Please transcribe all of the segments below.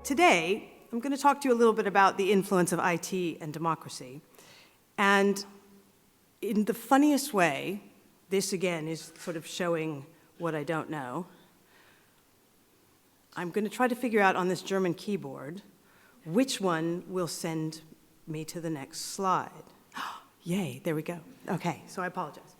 Today, I'm going to talk to you a little bit about the influence of IT and democracy. And in the funniest way, this again is sort of showing what I don't know. I'm going to try to figure out on this German keyboard which one will send me to the next slide. Yay, there we go. Okay, so I apologize.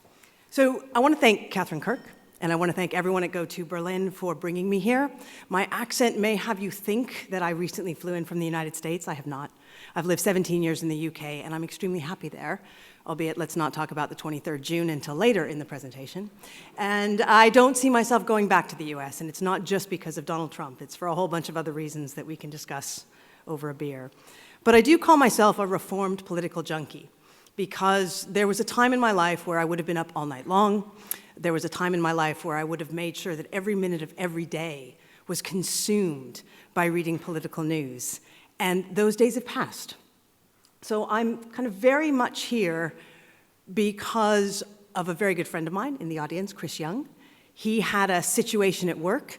So I want to thank Catherine Kirk, and I want to thank everyone at GOTO Berlin for bringing me here. My accent may have you think that I recently flew in from the United States. I have not. I've lived 17 years in the UK, and I'm extremely happy there, albeit let's not talk about the 23rd June until later in the presentation. And I don't see myself going back to the US, and it's not just because of Donald Trump. It's for a whole bunch of other reasons that we can discuss over a beer. But I do call myself a reformed political junkie, because there was a time in my life where I would have been up all night long. There was a time in my life where I would have made sure that every minute of every day was consumed by reading political news. And those days have passed. So I'm kind of very much here because of a very good friend of mine in the audience, Chris Young. He had a situation at work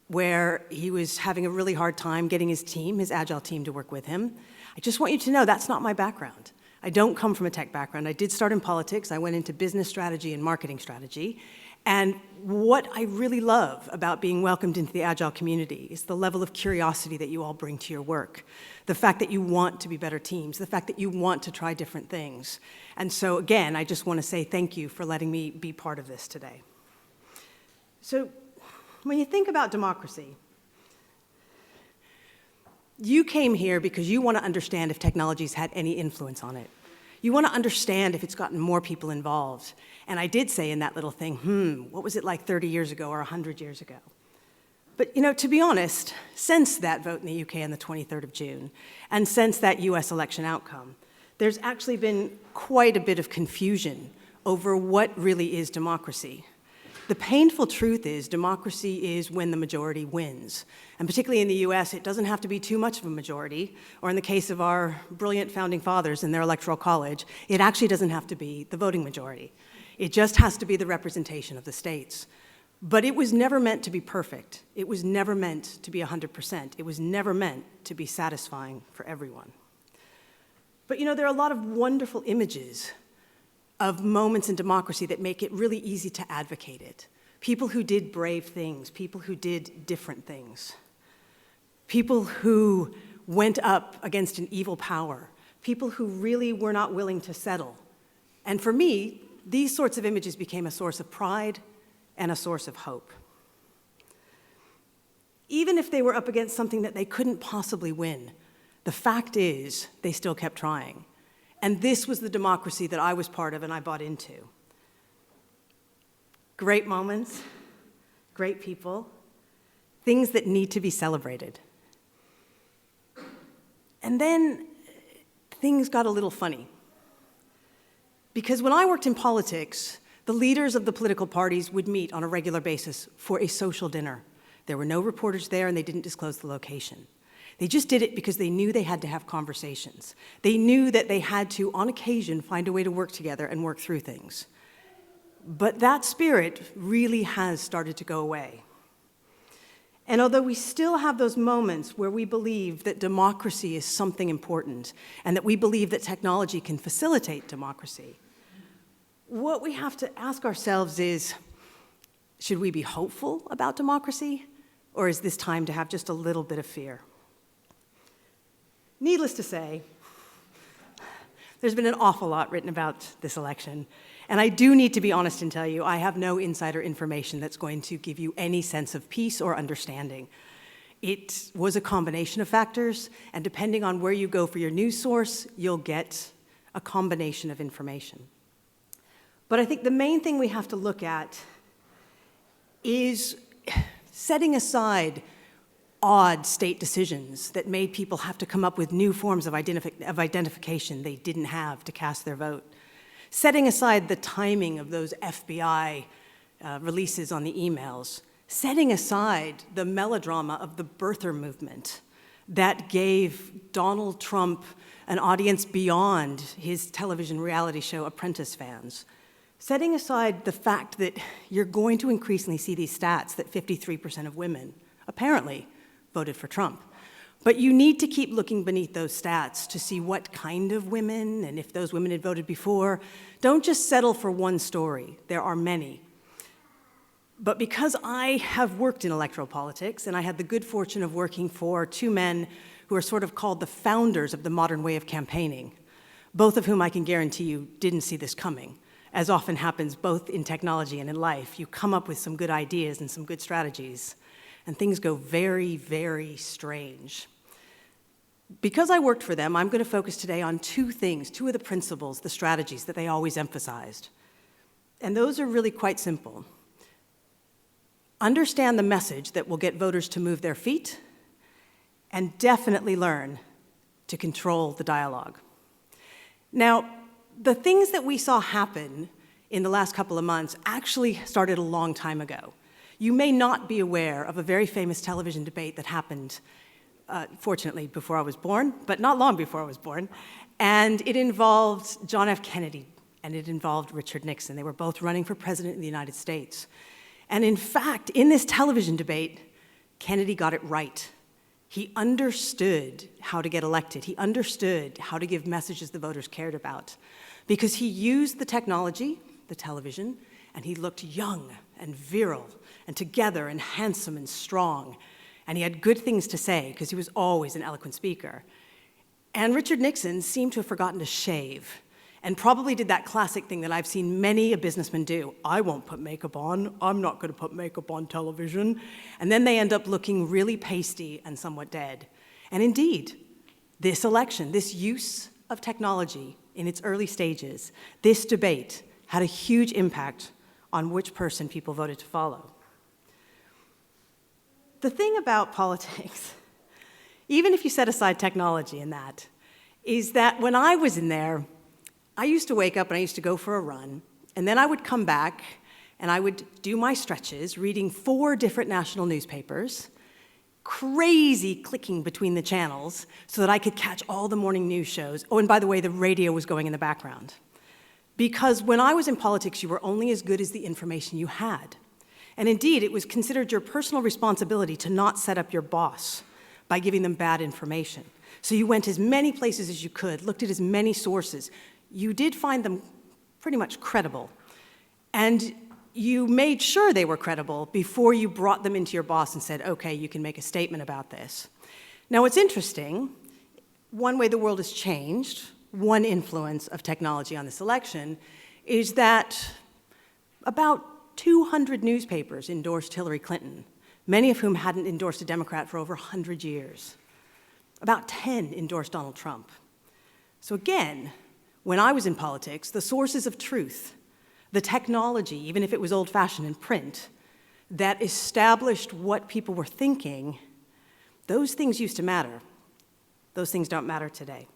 where he was having a really hard time getting his team, his Agile team, to work with him. I just want you to know that's not my background. I don't come from a tech background. I did start in politics. I went into business strategy and marketing strategy. And what I really love about being welcomed into the Agile community is the level of curiosity that you all bring to your work, the fact that you want to be better teams, the fact that you want to try different things. And so again, I just want to say thank you for letting me be part of this today. So when you think about democracy, you came here because you want to understand if technology's had any influence on it. You want to understand if it's gotten more people involved. And I did say in that little thing, what was it like 30 years ago or 100 years ago? But to be honest, since that vote in the UK on the 23rd of June, and since that US election outcome, there's actually been quite a bit of confusion over what really is democracy. The painful truth is democracy is when the majority wins. And particularly in the US, it doesn't have to be too much of a majority, or in the case of our brilliant founding fathers in their electoral college, it actually doesn't have to be the voting majority. It just has to be the representation of the states. But it was never meant to be perfect. It was never meant to be 100%. It was never meant to be satisfying for everyone. But there are a lot of wonderful images of moments in democracy that make it really easy to advocate it. People who did brave things, people who did different things, people who went up against an evil power, people who really were not willing to settle. And for me, these sorts of images became a source of pride and a source of hope. Even if they were up against something that they couldn't possibly win, the fact is they still kept trying. And this was the democracy that I was part of and I bought into. Great moments, great people, things that need to be celebrated. And then things got a little funny. Because when I worked in politics, the leaders of the political parties would meet on a regular basis for a social dinner. There were no reporters there and they didn't disclose the location. They just did it because they knew they had to have conversations. They knew that they had to, on occasion, find a way to work together and work through things. But that spirit really has started to go away. And although we still have those moments where we believe that democracy is something important and that we believe that technology can facilitate democracy, what we have to ask ourselves is, should we be hopeful about democracy, or is this time to have just a little bit of fear? Needless to say, there's been an awful lot written about this election, and I do need to be honest and tell you, I have no insider information that's going to give you any sense of peace or understanding. It was a combination of factors, and depending on where you go for your news source, you'll get a combination of information. But I think the main thing we have to look at is setting aside odd state decisions that made people have to come up with new forms of identification they didn't have to cast their vote. Setting aside the timing of those FBI releases on the emails. Setting aside the melodrama of the birther movement that gave Donald Trump an audience beyond his television reality show Apprentice fans. Setting aside the fact that you're going to increasingly see these stats that 53% of women apparently voted for Trump. But you need to keep looking beneath those stats to see what kind of women and if those women had voted before. Don't just settle for one story. There are many. But because I have worked in electoral politics, and I had the good fortune of working for two men who are sort of called the founders of the modern way of campaigning, both of whom I can guarantee you didn't see this coming. As often happens both in technology and in life, you come up with some good ideas and some good strategies, and things go very, very strange. Because I worked for them, I'm going to focus today on two things, two of the principles, the strategies that they always emphasized. And those are really quite simple. Understand the message that will get voters to move their feet, and definitely learn to control the dialogue. Now, the things that we saw happen in the last couple of months actually started a long time ago. You may not be aware of a very famous television debate that happened, fortunately, before I was born, but not long before I was born. And it involved John F. Kennedy, and it involved Richard Nixon. They were both running for president of the United States. And in fact, in this television debate, Kennedy got it right. He understood how to get elected. He understood how to give messages the voters cared about, because he used the technology, the television, and he looked young and virile and together and handsome and strong. And he had good things to say because he was always an eloquent speaker. And Richard Nixon seemed to have forgotten to shave, and probably did that classic thing that I've seen many a businessman do. I won't put makeup on. I'm not going to put makeup on television. And then they end up looking really pasty and somewhat dead. And indeed, this election, this use of technology in its early stages, this debate had a huge impact on which person people voted to follow. The thing about politics, even if you set aside technology in that, is that when I was in there, I used to wake up and I used to go for a run, and then I would come back and I would do my stretches, reading 4 different national newspapers, crazy clicking between the channels so that I could catch all the morning news shows. Oh, and by the way, the radio was going in the background. Because when I was in politics, you were only as good as the information you had. And indeed, it was considered your personal responsibility to not set up your boss by giving them bad information. So you went as many places as you could, looked at as many sources. You did find them pretty much credible. And you made sure they were credible before you brought them into your boss and said, okay, you can make a statement about this. Now, what's interesting, one way the world has changed, one influence of technology on this election, is that about 200 newspapers endorsed Hillary Clinton, many of whom hadn't endorsed a Democrat for over 100 years. About 10 endorsed Donald Trump. So again, when I was in politics, the sources of truth, the technology, even if it was old-fashioned in print, that established what people were thinking, those things used to matter. Those things don't matter today.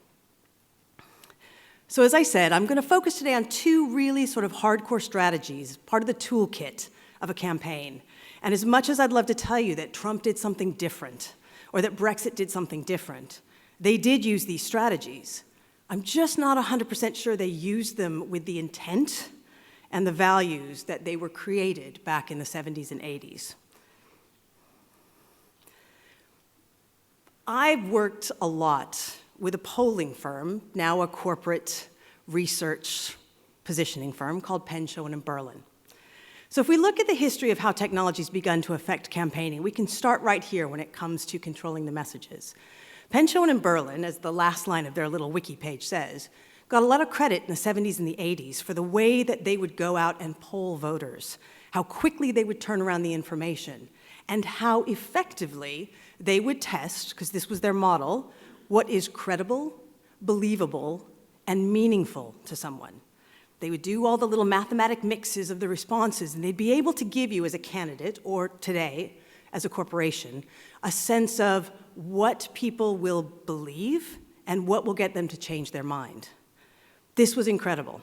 So as I said, I'm going to focus today on 2 really sort of hardcore strategies, part of the toolkit of a campaign. And as much as I'd love to tell you that Trump did something different, or that Brexit did something different, they did use these strategies. I'm just not 100% sure they used them with the intent and the values that they were created back in the 70s and 80s. I've worked a lot with a polling firm, now a corporate research positioning firm called Penn, Schoen & Berlin. So if we look at the history of how technology's begun to affect campaigning, we can start right here when it comes to controlling the messages. Penn, Schoen & Berlin, as the last line of their little wiki page says, got a lot of credit in the 70s and the 80s for the way that they would go out and poll voters, how quickly they would turn around the information, and how effectively they would test, because this was their model, what is credible, believable, and meaningful to someone. They would do all the little mathematic mixes of the responses, and they'd be able to give you as a candidate, or today, as a corporation, a sense of what people will believe and what will get them to change their mind. This was incredible.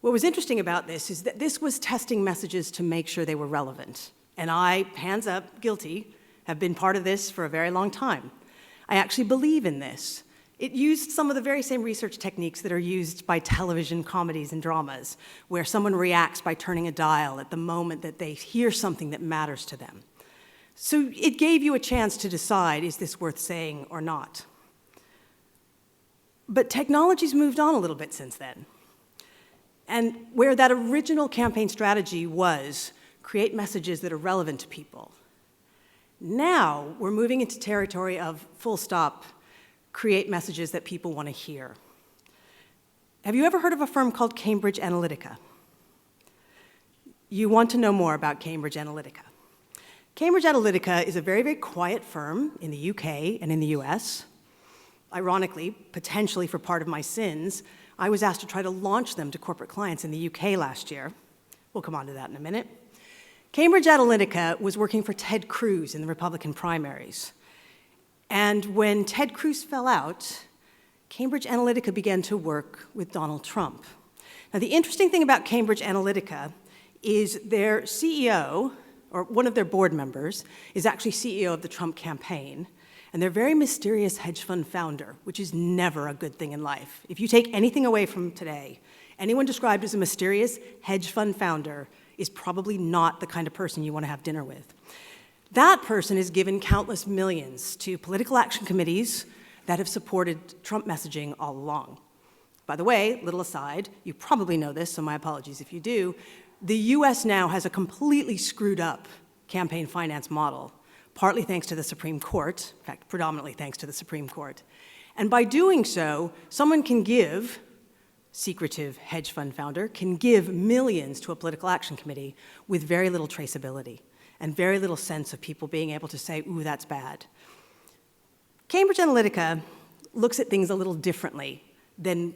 What was interesting about this is that this was testing messages to make sure they were relevant. And I, hands up, guilty, have been part of this for a very long time. I actually believe in this. It used some of the very same research techniques that are used by television comedies and dramas, where someone reacts by turning a dial at the moment that they hear something that matters to them. So it gave you a chance to decide, is this worth saying or not? But technology's moved on a little bit since then. And where that original campaign strategy was, create messages that are relevant to people, now we're moving into territory of full stop, create messages that people want to hear. Have you ever heard of a firm called Cambridge Analytica? You want to know more about Cambridge Analytica. Cambridge Analytica is a very, very quiet firm in the UK and in the US. Ironically, potentially for part of my sins, I was asked to try to launch them to corporate clients in the UK last year. We'll come on to that in a minute. Cambridge Analytica was working for Ted Cruz in the Republican primaries. And when Ted Cruz fell out, Cambridge Analytica began to work with Donald Trump. Now, the interesting thing about Cambridge Analytica is their CEO, or one of their board members, is actually CEO of the Trump campaign. And they're a very mysterious hedge fund founder, which is never a good thing in life. If you take anything away from today, anyone described as a mysterious hedge fund founder is probably not the kind of person you want to have dinner with. That person has given countless millions to political action committees that have supported Trump messaging all along. By the way, little aside, you probably know this, so my apologies if you do, the US now has a completely screwed up campaign finance model, partly thanks to the Supreme Court, in fact, predominantly thanks to the Supreme Court. And by doing so, someone can give, secretive hedge fund founder, can give millions to a political action committee with very little traceability and very little sense of people being able to say, ooh, that's bad. Cambridge Analytica looks at things a little differently than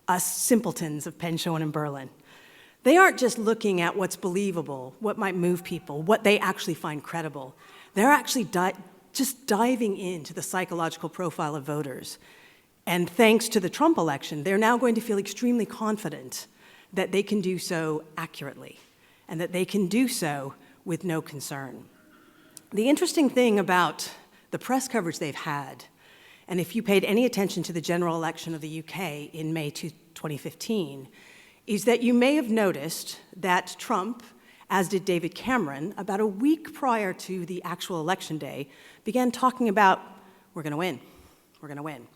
us simpletons of Penn, Schoen, and Berlin. They aren't just looking at what's believable, what might move people, what they actually find credible. They're actually just diving into the psychological profile of voters. And thanks to the Trump election, they're now going to feel extremely confident that they can do so accurately and that they can do so with no concern. The interesting thing about the press coverage they've had, and if you paid any attention to the general election of the UK in May 2015, is that you may have noticed that Trump, as did David Cameron, about a week prior to the actual election day, began talking about, we're going to win, we're going to win.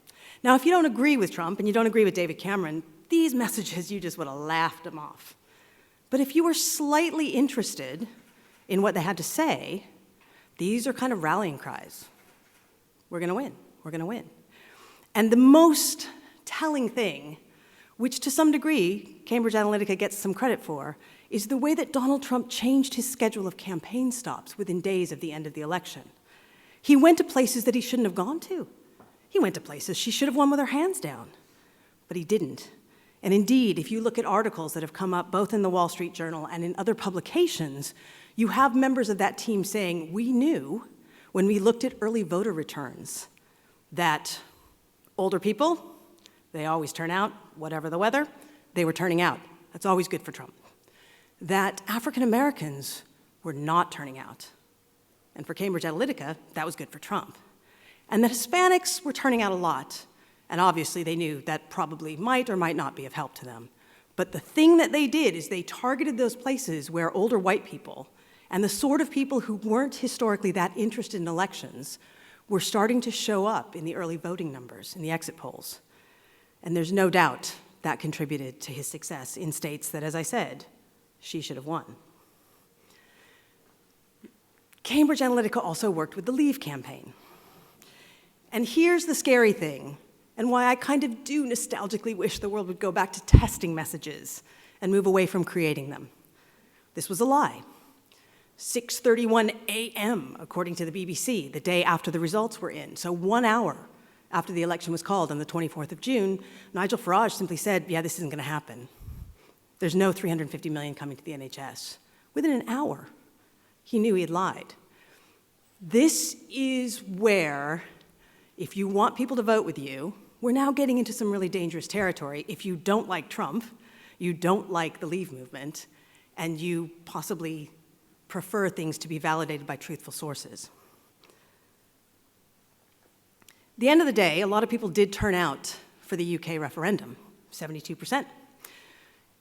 Now, if you don't agree with Trump and you don't agree with David Cameron, these messages, you just would have laughed them off. But if you were slightly interested in what they had to say, these are kind of rallying cries. We're going to win, we're going to win. And the most telling thing, which to some degree Cambridge Analytica gets some credit for, is the way that Donald Trump changed his schedule of campaign stops within days of the end of the election. He went to places that he shouldn't have gone to. He went to places she should have won with her hands down, but he didn't. And indeed, if you look at articles that have come up both in the Wall Street Journal and in other publications, you have members of that team saying, we knew when we looked at early voter returns that older people, they always turn out, whatever the weather, they were turning out. That's always good for Trump. That African Americans were not turning out. And for Cambridge Analytica, that was good for Trump. And that Hispanics were turning out a lot. And obviously they knew that probably might or might not be of help to them. But the thing that they did is they targeted those places where older white people and the sort of people who weren't historically that interested in elections were starting to show up in the early voting numbers, in the exit polls. And there's no doubt that contributed to his success in states that, as I said, she should have won. Cambridge Analytica also worked with the Leave campaign. And here's the scary thing, and why I kind of do nostalgically wish the world would go back to testing messages and move away from creating them. This was a lie. 6:31 a.m., according to the BBC, the day after the results were in, so 1 hour after the election was called on the 24th of June, Nigel Farage simply said, yeah, this isn't going to happen. There's no $350 million coming to the NHS. Within an hour, he knew he had lied. This is where, if you want people to vote with you, we're now getting into some really dangerous territory. If you don't like Trump, you don't like the Leave movement, and you possibly prefer things to be validated by truthful sources. the end of the day, a lot of people did turn out for the UK referendum, 72%.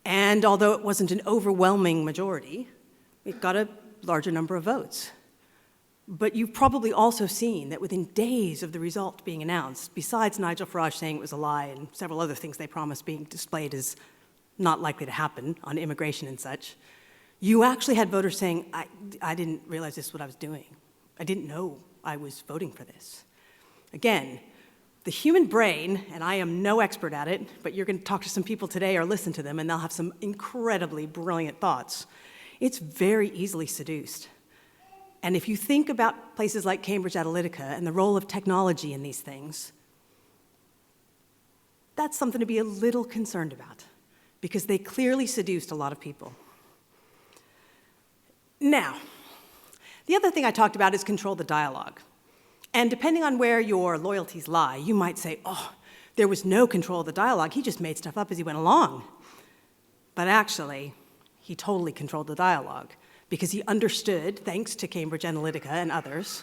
And although it wasn't an overwhelming majority, it got a larger number of votes. But you've probably also seen that within days of the result being announced, besides Nigel Farage saying it was a lie and several other things they promised being displayed as not likely to happen on immigration and such, you actually had voters saying, I didn't realize this is what I was doing. I didn't know I was voting for this. Again, the human brain, and I am no expert at it, but you're going to talk to some people today or listen to them, and they'll have some incredibly brilliant thoughts. It's very easily seduced. And if you think about places like Cambridge Analytica and the role of technology in these things, that's something to be a little concerned about, because they clearly seduced a lot of people. Now, the other thing I talked about is control the dialogue. And depending on where your loyalties lie, you might say, oh, there was no control of the dialogue. He just made stuff up as he went along. But actually, he totally controlled the dialogue because he understood, thanks to Cambridge Analytica and others,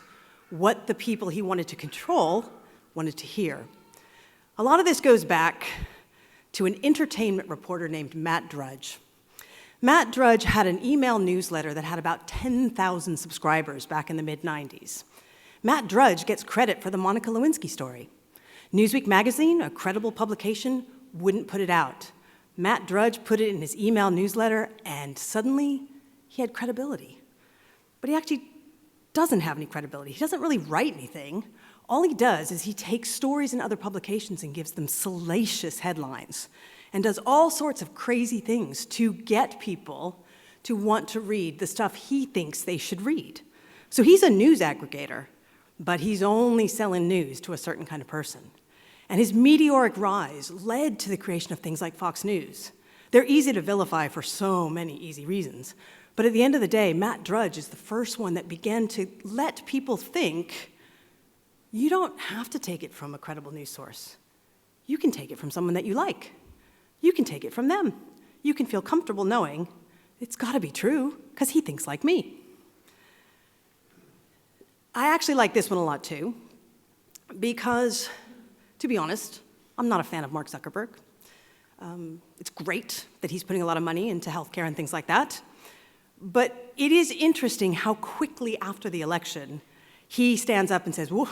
what the people he wanted to control wanted to hear. A lot of this goes back to an entertainment reporter named Matt Drudge. Matt Drudge had an email newsletter that had about 10,000 subscribers back in the mid-90s. Matt Drudge gets credit for the Monica Lewinsky story. Newsweek magazine, a credible publication, wouldn't put it out. Matt Drudge put it in his email newsletter, and suddenly he had credibility. But he actually doesn't have any credibility. He doesn't really write anything. All he does is he takes stories in other publications and gives them salacious headlines and does all sorts of crazy things to get people to want to read the stuff he thinks they should read. So he's a news aggregator, but he's only selling news to a certain kind of person. And his meteoric rise led to the creation of things like Fox News. They're easy to vilify for so many easy reasons. But at the end of the day, Matt Drudge is the first one that began to let people think, you don't have to take it from a credible news source. You can take it from someone that you like. You can take it from them. You can feel comfortable knowing it's got to be true because he thinks like me. I actually like this one a lot too, because, to be honest, I'm not a fan of Mark Zuckerberg. It's great that he's putting a lot of money into healthcare and things like that, but it is interesting how quickly after the election he stands up and says, whoa,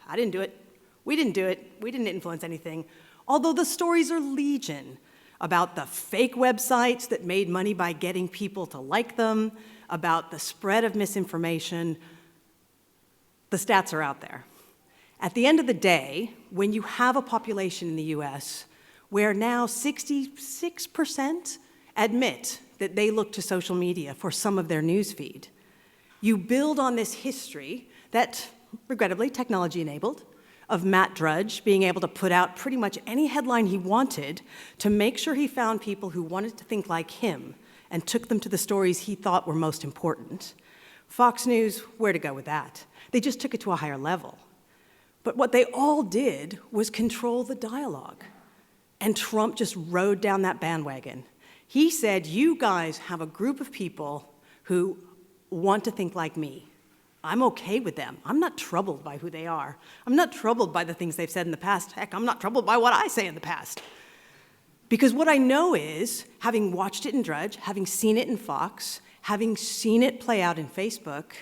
I didn't do it. We didn't do it. We didn't influence anything. Although the stories are legion about the fake websites that made money by getting people to like them, about the spread of misinformation. The stats are out there. At the end of the day, when you have a population in the US where now 66% admit that they look to social media for some of their news feed, you build on this history that, regrettably, technology enabled, of Matt Drudge being able to put out pretty much any headline he wanted to make sure he found people who wanted to think like him and took them to the stories he thought were most important. Fox News, where to go with that? They just took it to a higher level. But what they all did was control the dialogue. And Trump just rode down that bandwagon. He said, you guys have a group of people who want to think like me. I'm okay with them. I'm not troubled by who they are. I'm not troubled by the things they've said in the past. Heck, I'm not troubled by what I say in the past. Because what I know is, having watched it in Drudge, having seen it in Fox, having seen it play out in Facebook,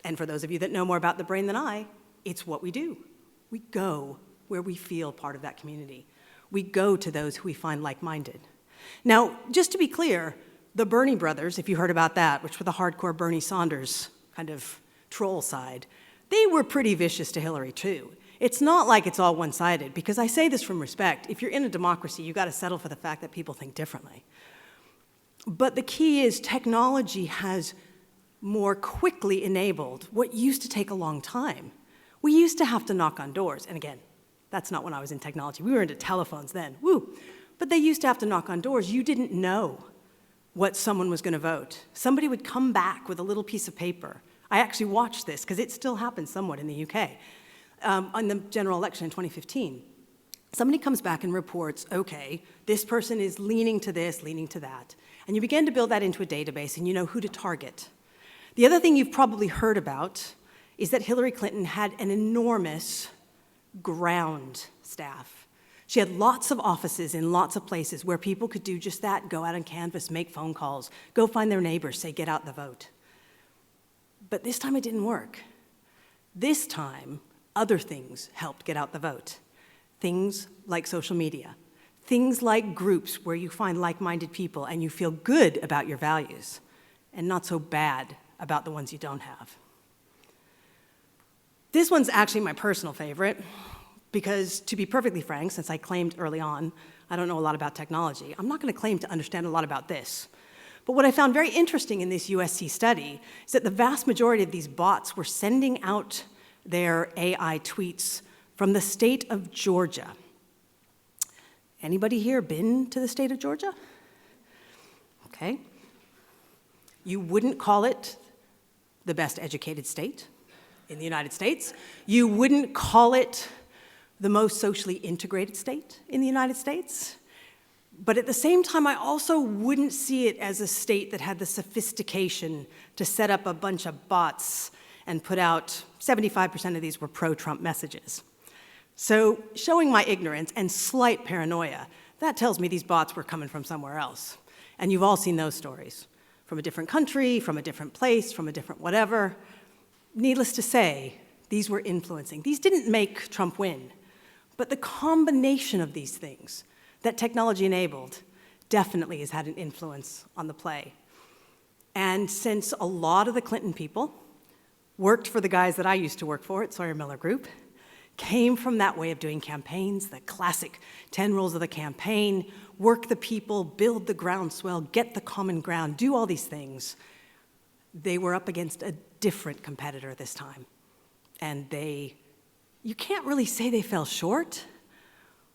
and for those of you that know more about the brain than I, it's what we do. We go where we feel part of that community. We go to those who we find like-minded. Now, just to be clear, the Bernie brothers, if you heard about that, which were the hardcore Bernie Sanders kind of troll side, they were pretty vicious to Hillary too. It's not like it's all one-sided, because I say this from respect. If you're in a democracy, you got to settle for the fact that people think differently. But the key is technology has more quickly enabled what used to take a long time. We used to have to knock on doors, and again, that's not when I was in technology. We were into telephones then, woo. But they used to have to knock on doors. You didn't know what someone was going to vote. Somebody would come back with a little piece of paper. I actually watched this, because it still happens somewhat in the UK. On the general election in 2015, somebody comes back and reports, okay, this person is leaning to this, leaning to that. And you begin to build that into a database, and you know who to target. The other thing you've probably heard about is that Hillary Clinton had an enormous ground staff. She had lots of offices in lots of places where people could do just that, go out on canvas, make phone calls, go find their neighbors, say, get out the vote. But this time it didn't work. This time, other things helped get out the vote. Things like social media, things like groups where you find like-minded people and you feel good about your values and not so bad about the ones you don't have. This one's actually my personal favorite because, to be perfectly frank, since I claimed early on I don't know a lot about technology, I'm not going to claim to understand a lot about this. But what I found very interesting in this USC study is that the vast majority of these bots were sending out their AI tweets from the state of Georgia. Anybody here been to the state of Georgia? Okay. You wouldn't call it the best educated state in the United States. You wouldn't call it the most socially integrated state in the United States. But at the same time, I also wouldn't see it as a state that had the sophistication to set up a bunch of bots and put out 75% of these were pro-Trump messages. So showing my ignorance and slight paranoia, that tells me these bots were coming from somewhere else. And you've all seen those stories. From a different country, from a different place, from a different whatever. Needless to say, these were influencing. These didn't make Trump win. But the combination of these things that technology enabled definitely has had an influence on the play. And since a lot of the Clinton people worked for the guys that I used to work for at Sawyer Miller Group, came from that way of doing campaigns, the classic 10 rules of the campaign, work the people, build the groundswell, get the common ground, do all these things, they were up against a different competitor this time. And you can't really say they fell short,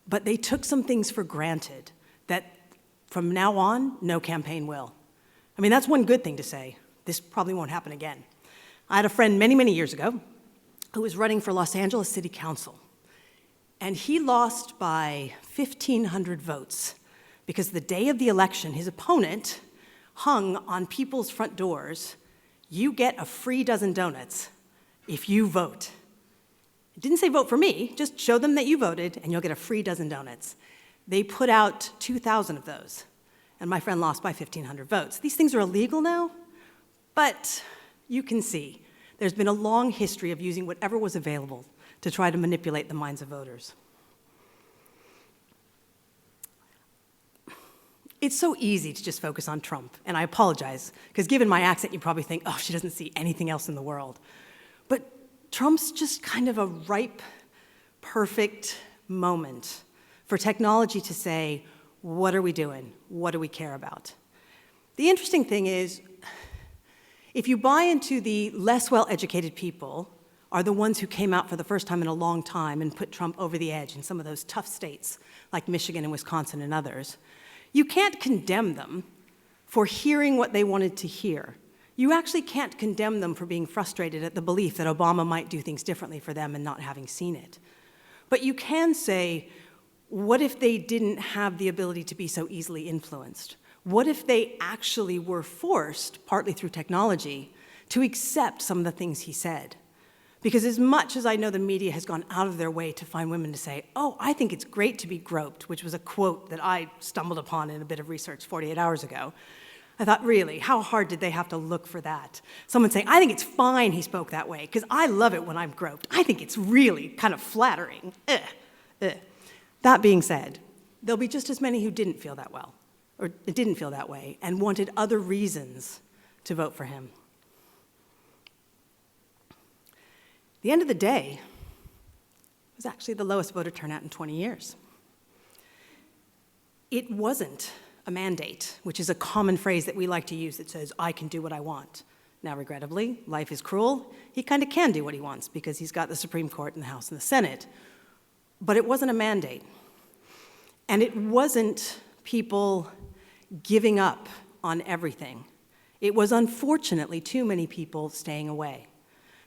but they took some things for granted that from now on, no campaign will. I mean, that's one good thing to say. This probably won't happen again. I had a friend many, many years ago who was running for Los Angeles City Council. And he lost by 1,500 votes because the day of the election, his opponent hung on people's front doors, you get a free dozen donuts if you vote. It didn't say vote for me, just show them that you voted and you'll get a free dozen donuts. They put out 2,000 of those, and my friend lost by 1,500 votes. These things are illegal now, but you can see there's been a long history of using whatever was available to try to manipulate the minds of voters. It's so easy to just focus on Trump, and I apologize, because given my accent, you probably think, oh, she doesn't see anything else in the world. But Trump's just kind of a ripe, perfect moment for technology to say, what are we doing? What do we care about? The interesting thing is, if you buy into the less well-educated people are the ones who came out for the first time in a long time and put Trump over the edge in some of those tough states like Michigan and Wisconsin and others, you can't condemn them for hearing what they wanted to hear. You actually can't condemn them for being frustrated at the belief that Obama might do things differently for them and not having seen it. But you can say, what if they didn't have the ability to be so easily influenced? What if they actually were forced, partly through technology, to accept some of the things he said? Because as much as I know the media has gone out of their way to find women to say, oh, I think it's great to be groped, which was a quote that I stumbled upon in a bit of research 48 hours ago, I thought, really, how hard did they have to look for that? Someone saying, I think it's fine he spoke that way, because I love it when I'm groped. I think it's really kind of flattering. That being said, there'll be just as many who didn't feel that well, or didn't feel that way, and wanted other reasons to vote for him. The end of the day was actually the lowest voter turnout in 20 years. It wasn't a mandate, which is a common phrase that we like to use that says, I can do what I want. Now, regrettably, life is cruel. He kind of can do what he wants because he's got the Supreme Court and the House and the Senate. But it wasn't a mandate. And it wasn't people giving up on everything. It was unfortunately too many people staying away.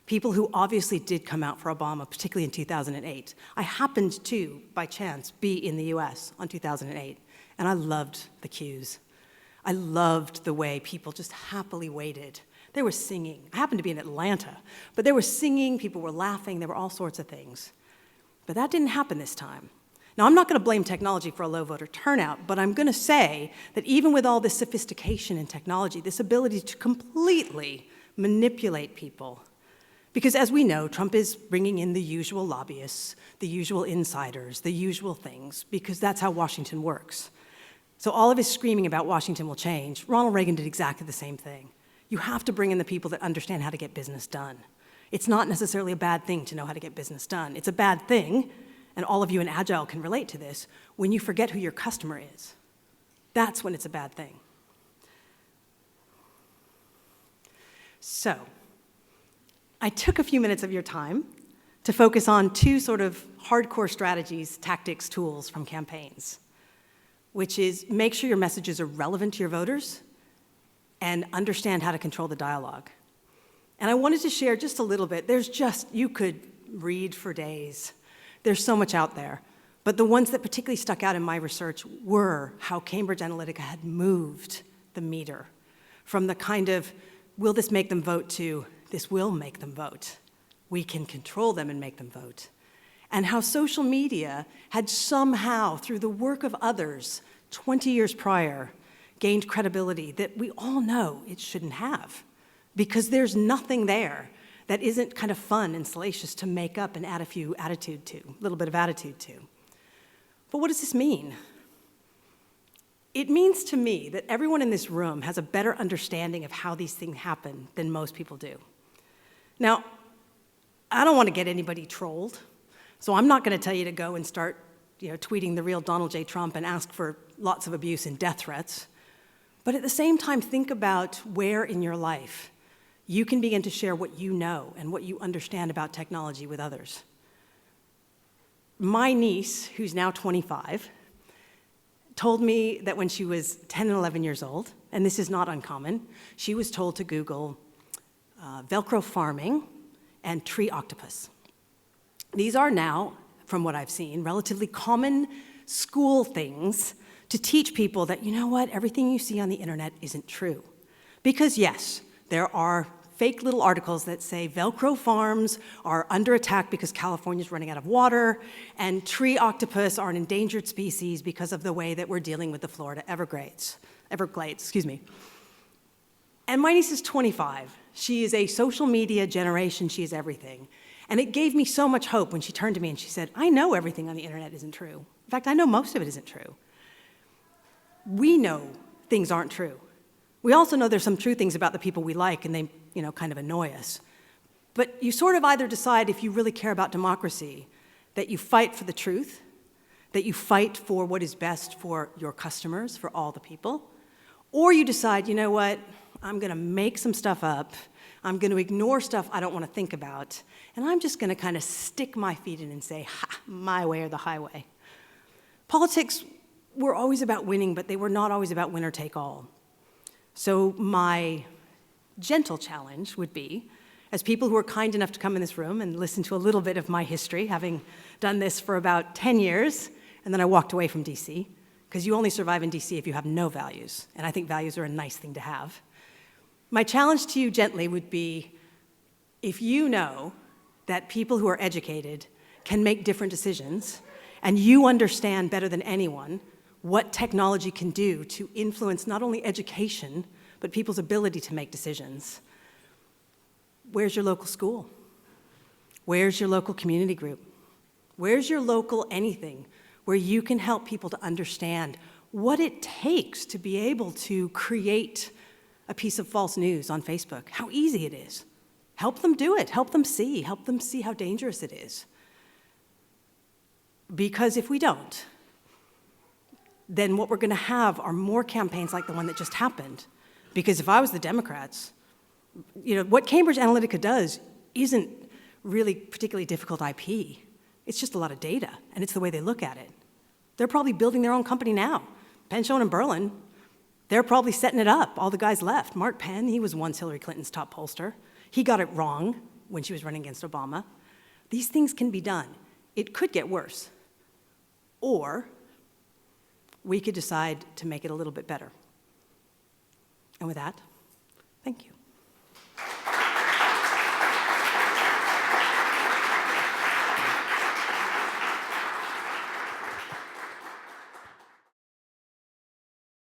People who obviously did come out for Obama, particularly in 2008. I happened to, by chance, be in the US on 2008, and I loved the queues. I loved the way people just happily waited. They were singing. I happened to be in Atlanta, but they were singing, people were laughing, there were all sorts of things. But that didn't happen this time. Now, I'm not going to blame technology for a low voter turnout, but I'm going to say that even with all this sophistication in technology, this ability to completely manipulate people, because as we know, Trump is bringing in the usual lobbyists, the usual insiders, the usual things, because that's how Washington works. So all of his screaming about Washington will change, Ronald Reagan did exactly the same thing. You have to bring in the people that understand how to get business done. It's not necessarily a bad thing to know how to get business done. It's a bad thing, and all of you in Agile can relate to this, when you forget who your customer is. That's when it's a bad thing. So, I took a few minutes of your time to focus on two sort of hardcore strategies, tactics, tools from campaigns, which is make sure your messages are relevant to your voters and understand how to control the dialogue. And I wanted to share just a little bit. You could read for days. There's so much out there. But the ones that particularly stuck out in my research were how Cambridge Analytica had moved the meter from the kind of, will this make them vote, to this will make them vote. We can control them and make them vote. And how social media had somehow, through the work of others 20 years prior, gained credibility that we all know it shouldn't have, because there's nothing there that isn't kind of fun and salacious to make up and add a little bit of attitude to. But what does this mean? It means to me that everyone in this room has a better understanding of how these things happen than most people do. Now, I don't want to get anybody trolled, so I'm not going to tell you to go and start tweeting the real Donald J. Trump and ask for lots of abuse and death threats. But at the same time, think about where in your life you can begin to share what you know and what you understand about technology with others. My niece, who's now 25, told me that when she was 10 and 11 years old, and this is not uncommon, she was told to Google Velcro farming and tree octopus. These are now, from what I've seen, relatively common school things to teach people that, you know what, everything you see on the internet isn't true. Because yes, there are fake little articles that say Velcro farms are under attack because California's running out of water, and tree octopus are an endangered species because of the way that we're dealing with the Florida Everglades. And my niece is 25. She is a social media generation, she is everything. And it gave me so much hope when she turned to me and she said, I know everything on the internet isn't true. In fact, I know most of it isn't true. We know things aren't true. We also know there's some true things about the people we like and they, kind of annoy us. But you sort of either decide, if you really care about democracy, that you fight for the truth, that you fight for what is best for your customers, for all the people, or you decide, you know what, I'm going to make some stuff up, I'm going to ignore stuff I don't want to think about, and I'm just going to kind of stick my feet in and say, my way or the highway. Politics were always about winning, but they were not always about winner take all. So my gentle challenge would be, as people who are kind enough to come in this room and listen to a little bit of my history, having done this for about 10 years, and then I walked away from DC, because you only survive in DC if you have no values, and I think values are a nice thing to have. My challenge to you gently would be, if you know that people who are educated can make different decisions, and you understand better than anyone what technology can do to influence not only education, but people's ability to make decisions, where's your local school? Where's your local community group? Where's your local anything where you can help people to understand what it takes to be able to create a piece of false news on Facebook, how easy it is. Help them do it, help them see how dangerous it is. Because if we don't, then what we're gonna have are more campaigns like the one that just happened. Because if I was the Democrats, what Cambridge Analytica does isn't really particularly difficult IP. It's just a lot of data, and it's the way they look at it. They're probably building their own company now. Penshone and Berlin, they're probably setting it up. All the guys left. Mark Penn, he was once Hillary Clinton's top pollster. He got it wrong when she was running against Obama. These things can be done. It could get worse. Or we could decide to make it a little bit better. And with that, thank you.